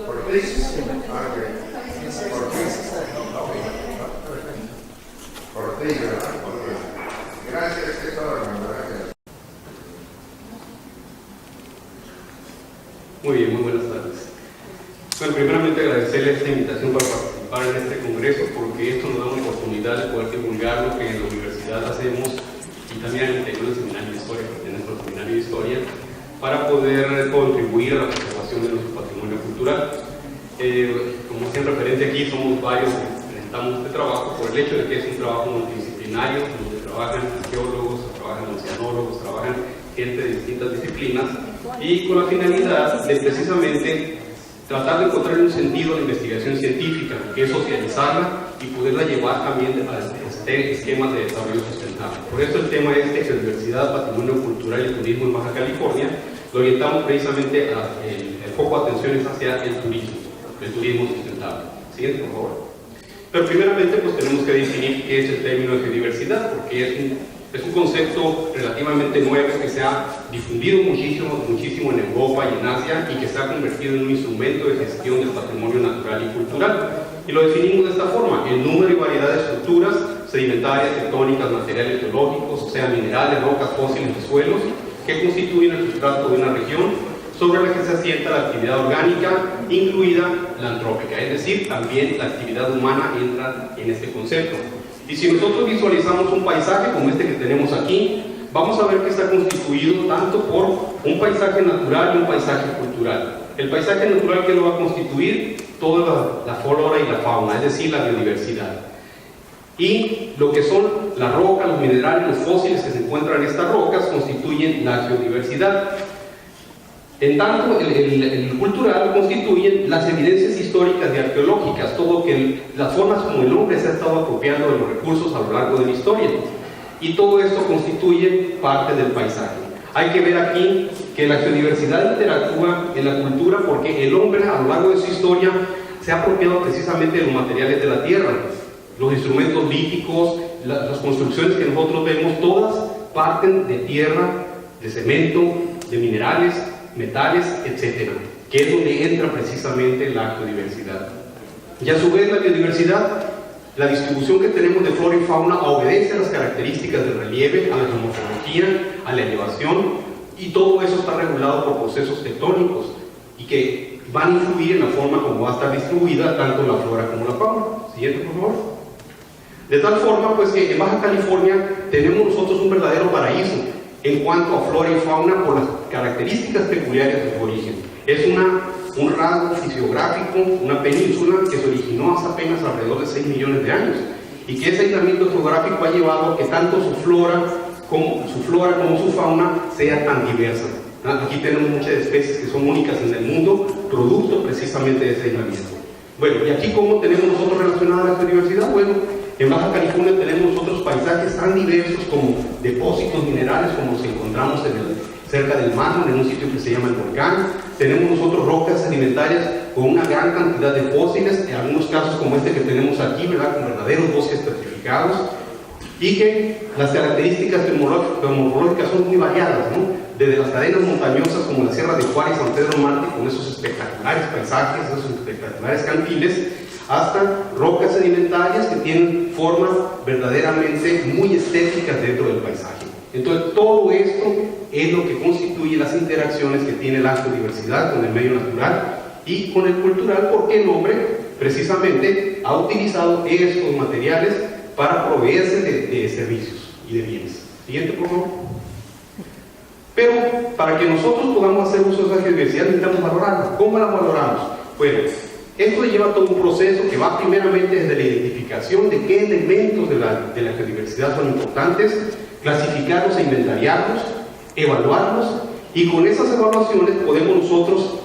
Ortiz. Ortiz, ¿verdad? Gracias, es todo, hermano. Gracias. Muy bien, muy buenas tardes. Bueno, primeramente agradecerles esta invitación para participar en este congreso, porque esto nos da una oportunidad de poder divulgar lo que en la universidad hacemos y también al interior del seminario de historia, porque tenemos el seminario de historia, para poder contribuir a la preservación de nuestro patrimonio cultural. Como hacían referente aquí, somos varios que presentamos este trabajo por el hecho de que es un trabajo multidisciplinario, donde trabajan arqueólogos, trabajan oceanólogos, trabajan gente de distintas disciplinas, y con la finalidad de precisamente tratar de encontrar un sentido a la investigación científica, que es socializarla y poderla llevar también a esquemas de desarrollo sustentable. Por eso el tema este, Geodiversidad, Patrimonio Cultural y Turismo en Baja California, lo orientamos precisamente el foco de atención es hacia el turismo sustentable. Siguiente, por favor. Pero primeramente pues tenemos que definir qué es el término de geodiversidad, porque es un concepto relativamente nuevo que se ha difundido muchísimo en Europa y en Asia y que se ha convertido en un instrumento de gestión del patrimonio natural y cultural. Y lo definimos de esta forma: el número y variedad de estructuras sedimentarias, tectónicas, materiales geológicos, o sea, minerales, rocas, fósiles y suelos, que constituyen el sustrato de una región sobre la que se asienta la actividad orgánica, incluida la antrópica, es decir, también la actividad humana entra en este concepto. Y si nosotros visualizamos un paisaje como este que tenemos aquí, vamos a ver que está constituido tanto por un paisaje natural y un paisaje cultural. El paisaje natural, que lo va a constituir toda la flora y la fauna, es decir, la biodiversidad. Y lo que son las rocas, los minerales, los fósiles que se encuentran en estas rocas constituyen la geodiversidad. En tanto, el cultural constituyen las evidencias históricas y arqueológicas, todo que las formas como el hombre se ha estado apropiando de los recursos a lo largo de la historia. Y todo esto constituye parte del paisaje. Hay que ver aquí que la geodiversidad interactúa en la cultura porque el hombre a lo largo de su historia se ha apropiado precisamente de los materiales de la tierra. Los instrumentos líticos, las construcciones que nosotros vemos, todas parten de tierra, de cemento, de minerales, metales, etcétera, que es donde entra precisamente la biodiversidad. Y a su vez la biodiversidad, la distribución que tenemos de flora y fauna obedece a las características del relieve, a la geomorfología, a la elevación, y todo eso está regulado por procesos tectónicos y que van a influir en la forma como va a estar distribuida tanto la flora como la fauna. Siguiente, por favor. De tal forma pues que en Baja California tenemos nosotros un verdadero paraíso en cuanto a flora y fauna por las características peculiares de su origen. Es un rasgo fisiográfico, una península que se originó hace apenas alrededor de 6 millones de años y que ese aislamiento geográfico ha llevado a que tanto su flora como su fauna sea tan diversa. Aquí tenemos muchas especies que son únicas en el mundo, producto precisamente de ese aislamiento. Bueno, ¿y aquí cómo tenemos nosotros relacionada la biodiversidad? Bueno, en Baja California tenemos otros paisajes tan diversos como depósitos minerales como los que encontramos cerca del mármol, en un sitio que se llama el Volcán. Tenemos nosotros rocas sedimentarias con una gran cantidad de fósiles, en algunos casos como este que tenemos aquí, ¿verdad?, con verdaderos bosques petrificados, y que las características geomorfológicas son muy variadas, ¿no? Desde las cadenas montañosas como la Sierra de Juárez y San Pedro Mártir, con esos espectaculares paisajes, esos espectaculares cantiles, hasta rocas sedimentarias que tienen formas verdaderamente muy estéticas dentro del paisaje. Entonces, todo esto es lo que constituye las interacciones que tiene la biodiversidad con el medio natural y con el cultural, porque el hombre precisamente ha utilizado estos materiales para proveerse de servicios y de bienes. Siguiente, por favor. Pero para que nosotros podamos hacer uso de esa geodiversidad necesitamos valorarla. ¿Cómo la valoramos? Bueno, esto lleva todo un proceso que va primeramente desde la identificación de qué elementos de la geodiversidad son importantes, clasificarlos e inventariarlos, evaluarlos, y con esas evaluaciones podemos nosotros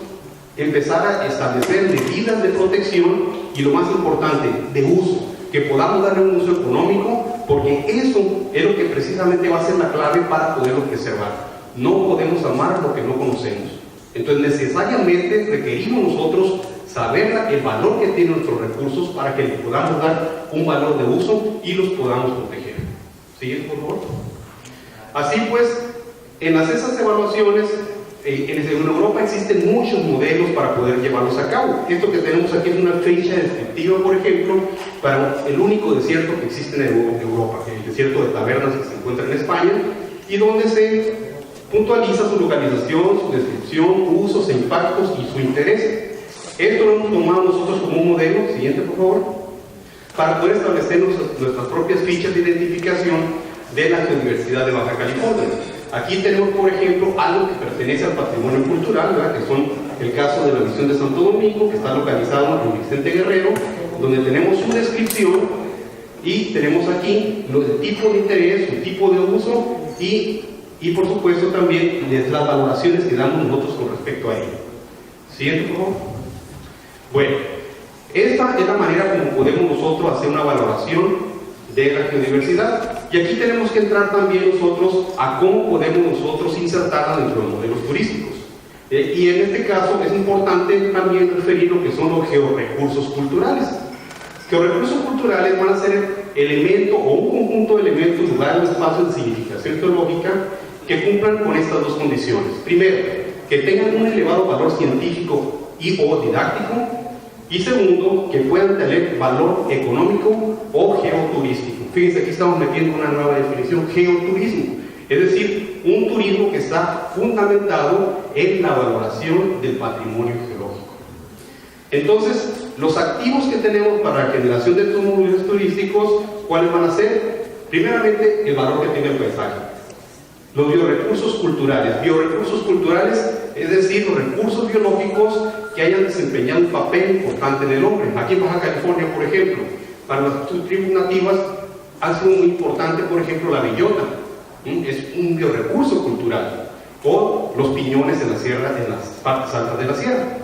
empezar a establecer medidas de protección y, lo más importante, de uso, que podamos darle un uso económico, porque eso es lo que precisamente va a ser la clave para poderlo preservar. No podemos amar lo que no conocemos. Entonces, necesariamente requerimos nosotros saber el valor que tienen nuestros recursos para que les podamos dar un valor de uso y los podamos proteger. ¿Siguiente, por favor? Así pues, en esas evaluaciones En Europa existen muchos modelos para poder llevarlos a cabo. Esto que tenemos aquí es una ficha descriptiva, por ejemplo, para el único desierto que existe en Europa, el desierto de Tabernas, que se encuentra en España, y donde se puntualiza su localización, su descripción, usos, impactos y su interés. Esto lo hemos tomado nosotros como un modelo, siguiente por favor, para poder establecer nuestras propias fichas de identificación de la geodiversidad de Baja California. Aquí tenemos, por ejemplo, algo que pertenece al patrimonio cultural, ¿verdad? Que son el caso de la misión de Santo Domingo, que está localizado en Vicente Guerrero, donde tenemos su descripción y tenemos aquí el tipo de interés, su tipo de uso y por supuesto también las valoraciones que damos nosotros con respecto a ello. Siguiente, por favor. Bueno, esta es la manera como podemos nosotros hacer una valoración de la geodiversidad. Y aquí tenemos que entrar también nosotros a cómo podemos nosotros insertarla dentro de modelos turísticos. Y en este caso es importante también referir lo que son los georrecursos culturales. Georrecursos culturales van a ser elementos o un conjunto de elementos, lugares o espacios de significación geológica que cumplan con estas dos condiciones. Primero, que tengan un elevado valor científico y o didáctico, y segundo, que puedan tener valor económico o geoturístico. Fíjense, aquí estamos metiendo una nueva definición, geoturismo, es decir, un turismo que está fundamentado en la valoración del patrimonio geológico. Entonces, los activos que tenemos para la generación de estos modelos turísticos, ¿cuáles van a ser? Primeramente, el valor que tenga el paisaje. Los biorecursos culturales. Biorecursos culturales, es decir, los recursos biológicos que hayan desempeñado un papel importante en el hombre. Aquí en Baja California, por ejemplo, para las tribus nativas ha sido muy importante, por ejemplo, la bellota. Es un biorecurso cultural. O los piñones en la sierra, en las partes altas de la sierra.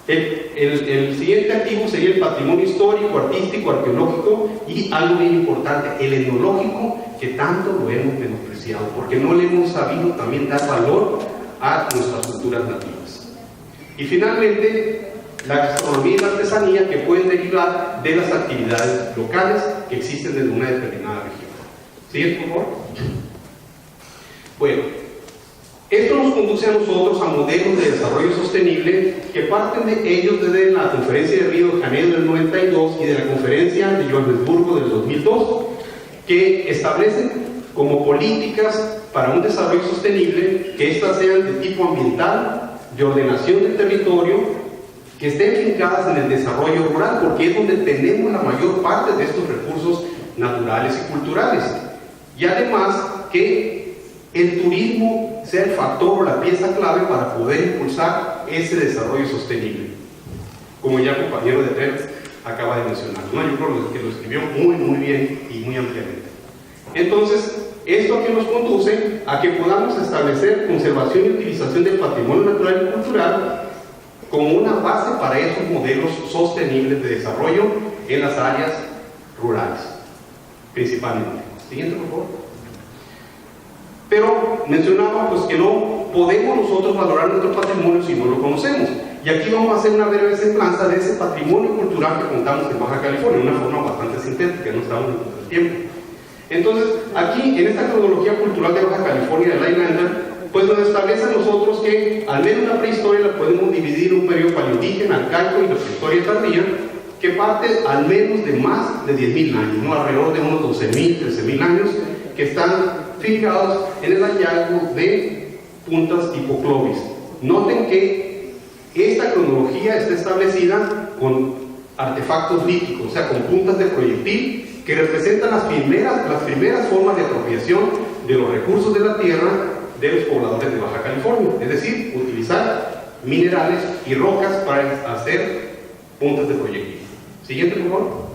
El siguiente activo sería el patrimonio histórico, artístico, arqueológico y algo bien importante, el etnológico, que tanto lo hemos menospreciado, porque no le hemos sabido también dar valor a nuestras culturas nativas. Y finalmente, la gastronomía y la artesanía que pueden derivar de las actividades locales que existen en una determinada región. ¿Siguiente, por favor? Bueno, esto nos conduce a nosotros a modelos de desarrollo sostenible que parten de ellos desde la conferencia de Río de Janeiro del 92 y de la conferencia de Johannesburgo del 2002, que establecen como políticas para un desarrollo sostenible que éstas sean de tipo ambiental, de ordenación del territorio, que estén fincadas en el desarrollo rural, porque es donde tenemos la mayor parte de estos recursos naturales y culturales. Y además que el turismo sea el factor o la pieza clave para poder impulsar ese desarrollo sostenible, como ya el compañero de Trent acaba de mencionar, ¿no? Yo creo que lo escribió muy bien y muy ampliamente. Entonces, esto que nos conduce a que podamos establecer conservación y utilización del patrimonio natural y cultural como una base para esos modelos sostenibles de desarrollo en las áreas rurales, principalmente. Siguiente, por favor. Pero mencionaba pues que no podemos nosotros valorar nuestro patrimonio si no lo conocemos. Y aquí vamos a hacer una breve semblanza de ese patrimonio cultural que contamos en Baja California, de una forma bastante sintética, no estamos en el tiempo. Entonces, aquí en esta cronología cultural de Baja California de Lightlander, pues nos establece a nosotros que al menos la prehistoria la podemos dividir en un periodo paleoindígena, arcaico y la prehistoria tardía, que parte al menos de más de 10.000 años, ¿no? Alrededor de unos 12.000, 13.000 años, que están fincados en el hallazgo de puntas tipo Clovis. Noten que esta cronología está establecida con artefactos líticos, o sea, con puntas de proyectil que representan las primeras formas de apropiación de los recursos de la tierra de los pobladores de Baja California, es decir, utilizar minerales y rocas para hacer puntas de proyectil. Siguiente, por favor.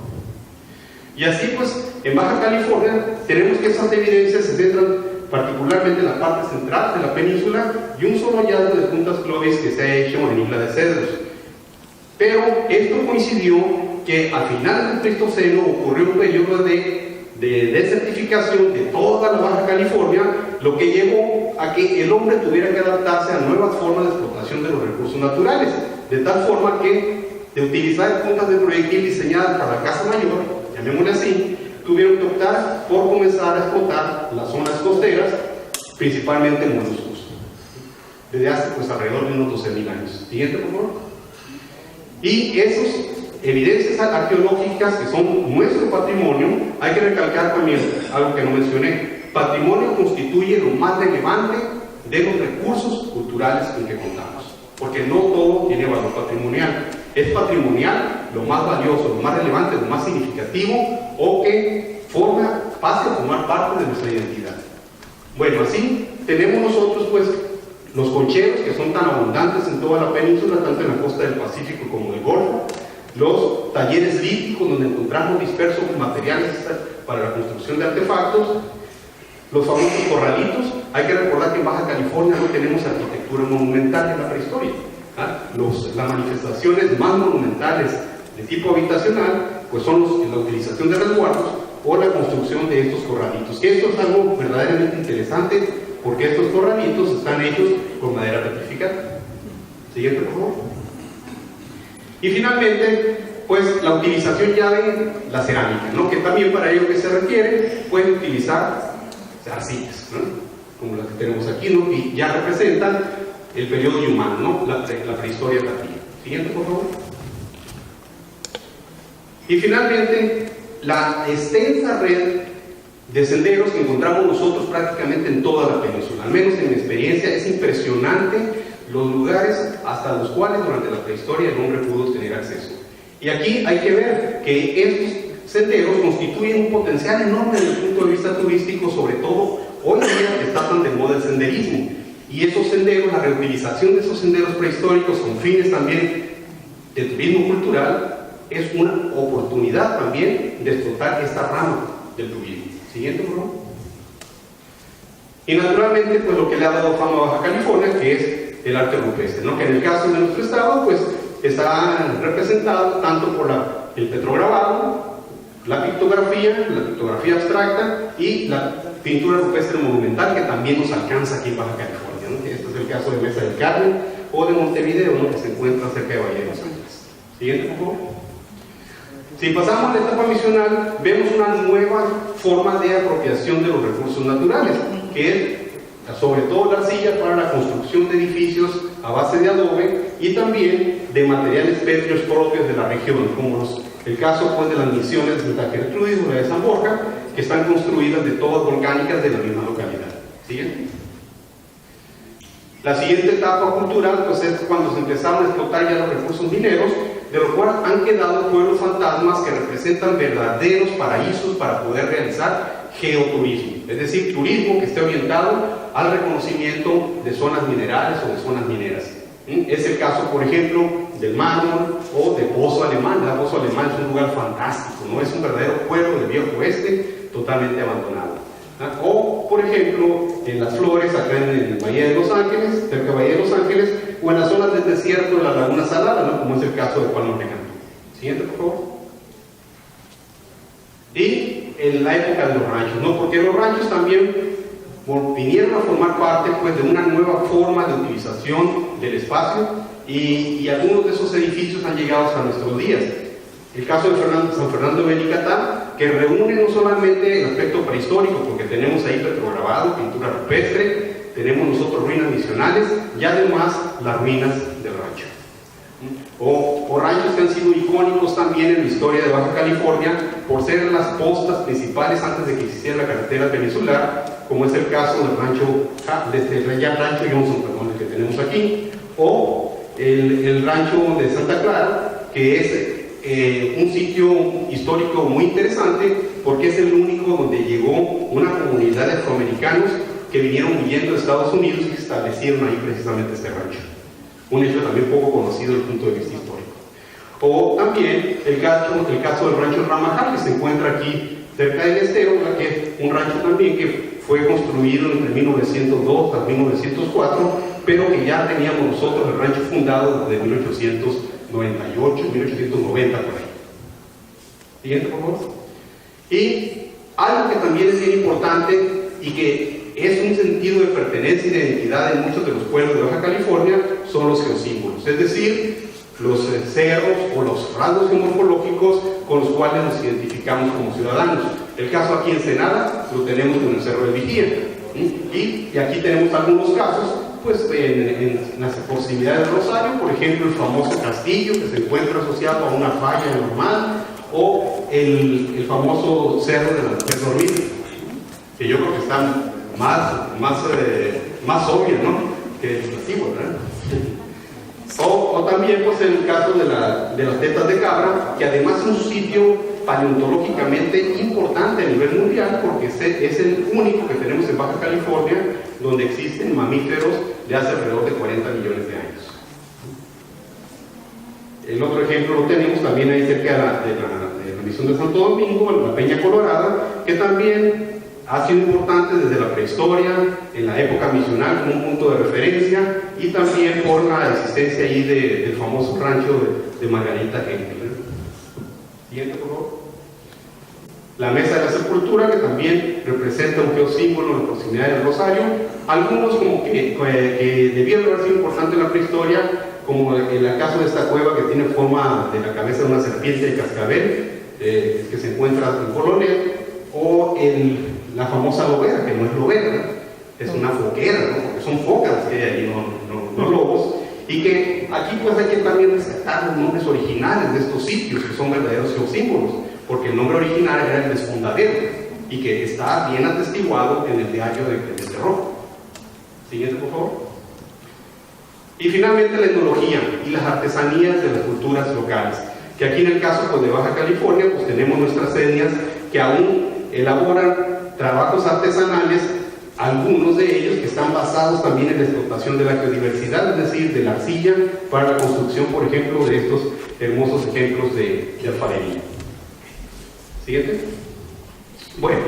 Y así pues, en Baja California tenemos que esas evidencias se centran particularmente en la parte central de la península y un solo hallazgo de puntas Clovis que se ha hecho en Isla de Cedros. Pero esto coincidió que a finales del Pleistoceno ocurrió un periodo de desertificación de toda la Baja California, lo que llevó a que el hombre tuviera que adaptarse a nuevas formas de explotación de los recursos naturales, de tal forma que de utilizar puntas de proyectil diseñadas para la caza mayor, llamémosle así, tuvieron que optar por comenzar a explotar las zonas costeras, principalmente moluscos. desde hace pues alrededor de unos 12.000 años. Siguiente, por favor. Y esas evidencias arqueológicas que son nuestro patrimonio, hay que recalcar también algo que no mencioné. Patrimonio constituye lo más relevante de los recursos culturales con que contamos, porque no todo tiene valor patrimonial. Es patrimonial lo más valioso, lo más relevante, lo más significativo, o que pase a formar parte de nuestra identidad. Bueno, así tenemos nosotros pues los concheros, que son tan abundantes en toda la península, tanto en la costa del Pacífico como del Golfo, los talleres líticos donde encontramos dispersos materiales para la construcción de artefactos, los famosos corralitos. Hay que recordar que en Baja California no tenemos arquitectura monumental en la prehistoria. Las manifestaciones más monumentales de tipo habitacional pues son la utilización de resguardos o la construcción de estos corralitos. Esto es algo verdaderamente interesante porque estos corralitos están hechos con madera petrificada. Siguiente, por favor. Y finalmente, pues la utilización ya de la cerámica, ¿no? Que también para ello que se requiere, pueden utilizar arcillas, ¿no? Como las que tenemos aquí, ¿no? Que ya representan el periodo humano, ¿no? La prehistoria tardía. Siguiente, por favor. Y finalmente, la extensa red de senderos que encontramos nosotros prácticamente en toda la península. Al menos en mi experiencia es impresionante los lugares hasta los cuales durante la prehistoria el hombre pudo tener acceso. Y aquí hay que ver que estos senderos constituyen un potencial enorme desde el punto de vista turístico, sobre todo hoy en día que está tan de moda el senderismo. Y esos senderos, la reutilización de esos senderos prehistóricos con fines también de turismo cultural, es una oportunidad también de explotar esta rama del turismo. Siguiente, por favor. Y naturalmente, pues lo que le ha dado fama a Baja California, que es el arte rupestre, ¿no? Que en el caso de nuestro estado, pues está representado tanto por el petrograbado, la pictografía abstracta y la pintura rupestre monumental, que también nos alcanza aquí en Baja California, ¿no? Este es el caso de Mesa del Carmen o de Montevideo, ¿no? Que se encuentra cerca de Valle de los Ángeles. Siguiente, por favor. Si pasamos a la etapa misional, vemos una nueva forma de apropiación de los recursos naturales, que es sobre todo la arcilla para la construcción de edificios a base de adobe y también de materiales pétreos propios de la región, como el caso pues, de las misiones de Santa Gertrudis o de San Borja, que están construidas de todas volcánicas de la misma localidad. ¿Siguen? La siguiente etapa cultural pues, es cuando se empezaron a explotar ya los recursos mineros, de lo cual han quedado pueblos fantasmas que representan verdaderos paraísos para poder realizar geoturismo, es decir, turismo que esté orientado al reconocimiento de zonas minerales o de zonas mineras. Es el caso, por ejemplo, del Mármol o de Pozo Alemán. El Pozo Alemán es un lugar fantástico, ¿no? Es un verdadero pueblo del viejo oeste totalmente abandonado. O, por ejemplo, en Las Flores, acá en el Valle de Los Ángeles, cerca de Valle de Los Ángeles, o en las zonas del desierto de la Laguna Salada, ¿no? Como es el caso de Palma de Cantú. Siguiente, por favor. Y en la época de los ranchos, ¿no? Porque los ranchos también vinieron a formar parte pues, de una nueva forma de utilización del espacio y algunos de esos edificios han llegado hasta nuestros días. El caso de San Fernando de Benicatá, que reúne no solamente el aspecto prehistórico, porque tenemos ahí petrograbado, pintura rupestre, tenemos nosotros ruinas misionales y además las ruinas del rancho. O ranchos que han sido icónicos también en la historia de Baja California por ser las postas principales antes de que existiera la carretera peninsular, como es el caso del rancho, rancho Johnson, perdón, el que tenemos aquí, o el rancho de Santa Clara, que es un sitio histórico muy interesante porque es el único donde llegó una comunidad de afroamericanos que vinieron huyendo de Estados Unidos y se establecieron ahí precisamente este rancho. Un hecho también poco conocido desde el punto de vista histórico. O también el caso del rancho Ramajal, que se encuentra aquí cerca del estero, que es un rancho también que fue construido entre 1902 a 1904, pero que ya teníamos nosotros el rancho fundado desde 1898, 1890 por ahí. Siguiente, por favor. Y algo que también es bien importante y que es un sentido de pertenencia y de identidad en muchos de los pueblos de Baja California son los geosímbolos, es decir, los cerros o los rasgos geomorfológicos con los cuales nos identificamos como ciudadanos. El caso aquí en Ensenada lo tenemos con el Cerro del Vigía. Y aquí tenemos algunos casos pues en las proximidades de Rosario, por ejemplo, el famoso castillo que se encuentra asociado a una falla normal, o el famoso cerro de la Mujer Dormida, que yo creo que están más obvios, ¿no?, que educativos, ¿verdad? O también, pues, en el caso de las tetas de cabra, que además es un sitio paleontológicamente importante a nivel mundial, porque es el único que tenemos en Baja California donde existen mamíferos de hace alrededor de 40 millones de años. El otro ejemplo lo tenemos también ahí cerca de la misión de Santo Domingo, en la Peña Colorada, que también ha sido importante desde la prehistoria, en la época misional, como un punto de referencia, y también por la existencia ahí del famoso rancho de Margarita Henkel. Siguiente, por favor. La Mesa de la Sepultura, que también representa un geosímbolo en la proximidad del Rosario. Algunos como que debieron haber sido importantes en la prehistoria, como en el caso de esta cueva que tiene forma de la cabeza de una serpiente de cascabel, que se encuentra en Coronel, o la famosa lobera, que no es lobera, es una foquera, ¿no?, porque son focas las que hay ahí, no lobos, y que aquí pues hay que también rescatar los nombres originales de estos sitios, que son verdaderos geosímbolos, porque el nombre original era el desfondadero, y que está bien atestiguado en el diario de terror. Siguiente, por favor. Y finalmente la etnología y las artesanías de las culturas locales, que aquí en el caso pues, de Baja California, pues tenemos nuestras etnias que aún elaboran trabajos artesanales, algunos de ellos que están basados también en la explotación de la biodiversidad, es decir, de la arcilla para la construcción, por ejemplo, de estos hermosos ejemplos de alfarería. Siguiente. Bueno,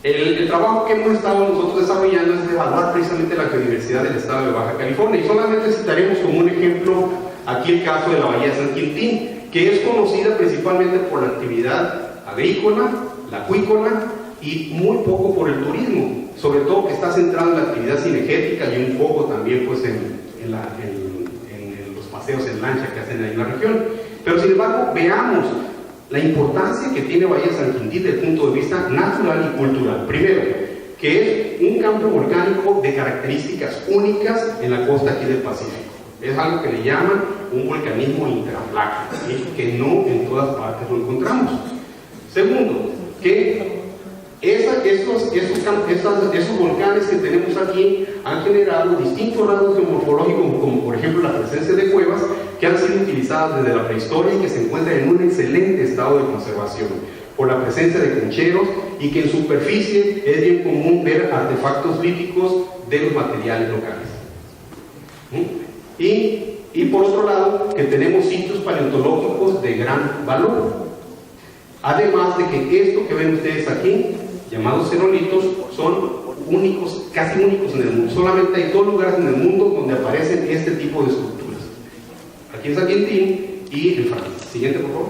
el trabajo que hemos estado nosotros desarrollando es evaluar precisamente la biodiversidad del estado de Baja California, y solamente citaremos como un ejemplo aquí el caso de la Bahía de San Quintín, que es conocida principalmente por la actividad agrícola, la acuícola, y muy poco por el turismo, sobre todo que está centrado en la actividad cinegética y un poco también pues en los paseos en lancha que hacen ahí en la región. Pero sin embargo, veamos la importancia que tiene Bahía San Quintín desde el punto de vista natural y cultural. Primero, que es un campo volcánico de características únicas en la costa aquí del Pacífico. Es algo que le llaman un volcanismo intraplaca, ¿sí?, que no en todas partes lo encontramos. Segundo, que esos volcanes que tenemos aquí han generado distintos rasgos geomorfológicos, como por ejemplo la presencia de cuevas que han sido utilizadas desde la prehistoria y que se encuentran en un excelente estado de conservación, por la presencia de concheros, y que en superficie es bien común ver artefactos líticos de los materiales locales. Y por otro lado, que tenemos sitios paleontológicos de gran valor. Además de que esto que ven ustedes aquí, llamados cerolitos, son únicos, casi únicos en el mundo. Solamente hay 2 lugares en el mundo donde aparecen este tipo de estructuras. Aquí en San Quintín y en Francia. Siguiente, por favor.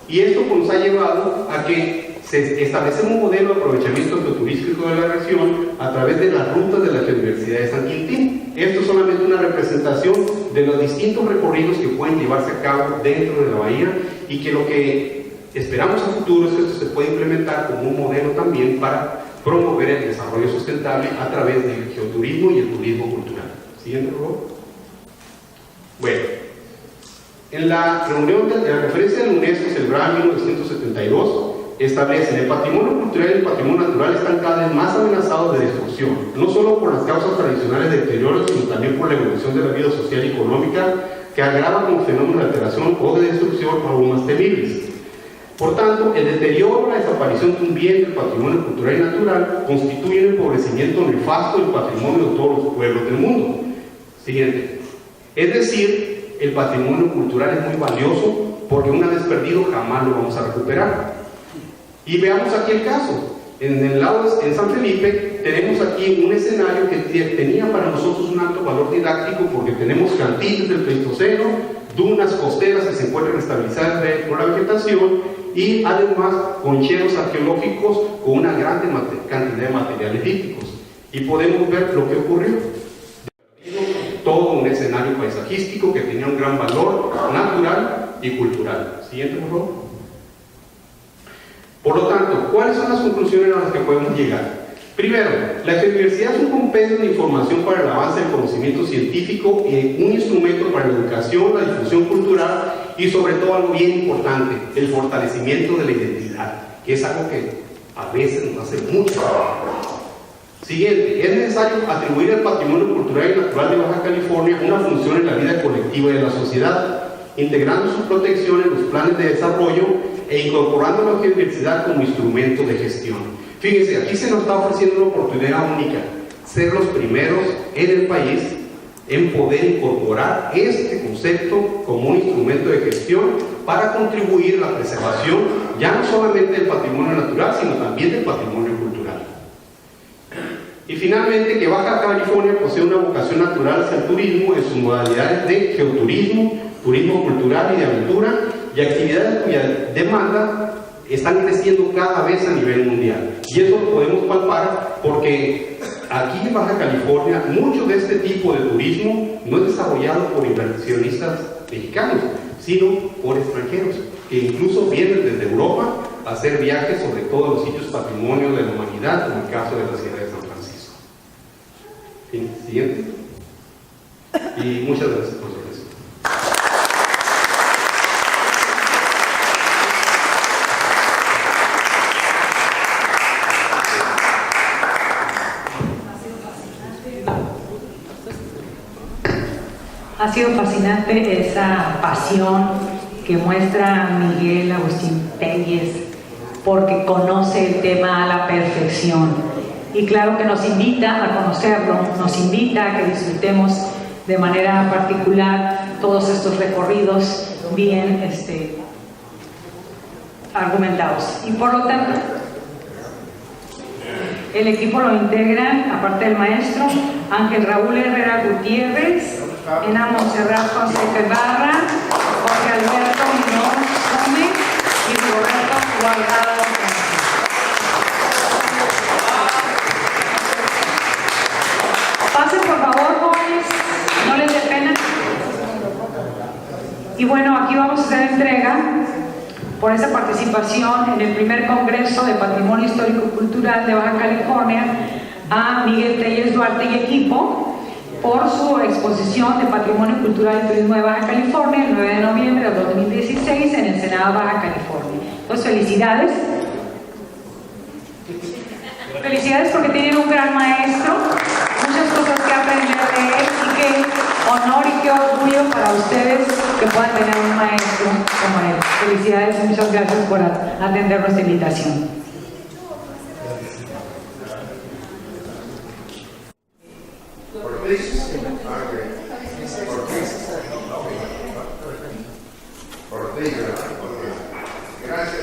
Y esto pues, nos ha llevado a que se establece un modelo de aprovechamiento geoturístico de la región a través de las rutas de la Biodiversidad de San Quintín. Esto es solamente una representación de los distintos recorridos que pueden llevarse a cabo dentro de la bahía, y que lo que esperamos a futuro es que esto se pueda implementar como un modelo también para promover el desarrollo sustentable a través del geoturismo y el turismo cultural. Siguiente, por favor. Bueno, en la reunión de la referencia de la UNESCO celebrada en 1972, establecen el patrimonio cultural y el patrimonio natural están cada vez más amenazados de destrucción, no solo por las causas tradicionales de deterioro, sino también por la evolución de la vida social y económica, que agrava con fenómenos de alteración o de destrucción aún más temibles. Por tanto, el deterioro o la desaparición de un bien del patrimonio cultural y natural constituye un empobrecimiento nefasto del patrimonio de todos los pueblos del mundo. Siguiente. Es decir, el patrimonio cultural es muy valioso porque una vez perdido jamás lo vamos a recuperar. Y veamos aquí el caso. En el lado en San Felipe tenemos aquí un escenario que tenía para nosotros un alto valor didáctico, porque tenemos cantiles del Pleistoceno, dunas costeras que se encuentran estabilizadas por la vegetación, y además concheros arqueológicos con una gran cantidad de materiales líticos. Y podemos ver lo que ocurrió. Todo un escenario paisajístico que tenía un gran valor natural y cultural. Siguiente, por favor. Por lo tanto, ¿cuáles son las conclusiones a las que podemos llegar? Primero, la universidad es un compendio de información para el avance del conocimiento científico, un instrumento para la educación, la difusión cultural y sobre todo algo bien importante, el fortalecimiento de la identidad, que es algo que a veces nos hace mucho trabajo. Siguiente, es necesario atribuir al patrimonio cultural y natural de Baja California una función en la vida colectiva de la sociedad, integrando su protección en los planes de desarrollo e incorporando la universidad como instrumento de gestión. Fíjense, aquí se nos está ofreciendo una oportunidad única, ser los primeros en el país en poder incorporar este concepto como un instrumento de gestión para contribuir a la preservación ya no solamente del patrimonio natural, sino también del patrimonio cultural. Y finalmente, que Baja California posee una vocación natural hacia el turismo en sus modalidades de geoturismo, turismo cultural y de aventura, y actividades cuya demanda están creciendo cada vez a nivel mundial. Y eso lo podemos palpar porque aquí en Baja California mucho de este tipo de turismo no es desarrollado por inversionistas mexicanos, sino por extranjeros, que incluso vienen desde Europa a hacer viajes sobre todos los sitios patrimonios de la humanidad, como el caso de la Sierra de San Francisco. Fin, siguiente. Y muchas gracias por su atención. Ha sido fascinante esa pasión que muestra Miguel Agustín Telles, porque conoce el tema a la perfección. Y claro que nos invita a conocerlo, nos invita a que disfrutemos de manera particular todos estos recorridos bien argumentados. Y por lo tanto, el equipo lo integran, aparte del maestro, Ángel Raúl Herrera Gutiérrez, Ena Montserrat Fonseca Ibarra, Jorge Alberto Muñoz Gómez y Roberto Guardado. Pasen por favor, jóvenes, no les dé pena. Y bueno, aquí vamos a hacer entrega por esa participación en el primer Congreso de Patrimonio Histórico-Cultural de Baja California a Miguel Telles Duarte y equipo por su exposición de Patrimonio Cultural y Turismo de Baja California el 9 de noviembre de 2016 en el Senado Baja California. Entonces, felicidades. Felicidades porque tienen un gran maestro, muchas cosas que aprender de él y qué honor y qué orgullo para ustedes que puedan tener un maestro como él. Felicidades y muchas gracias por atender nuestra invitación. Gracias.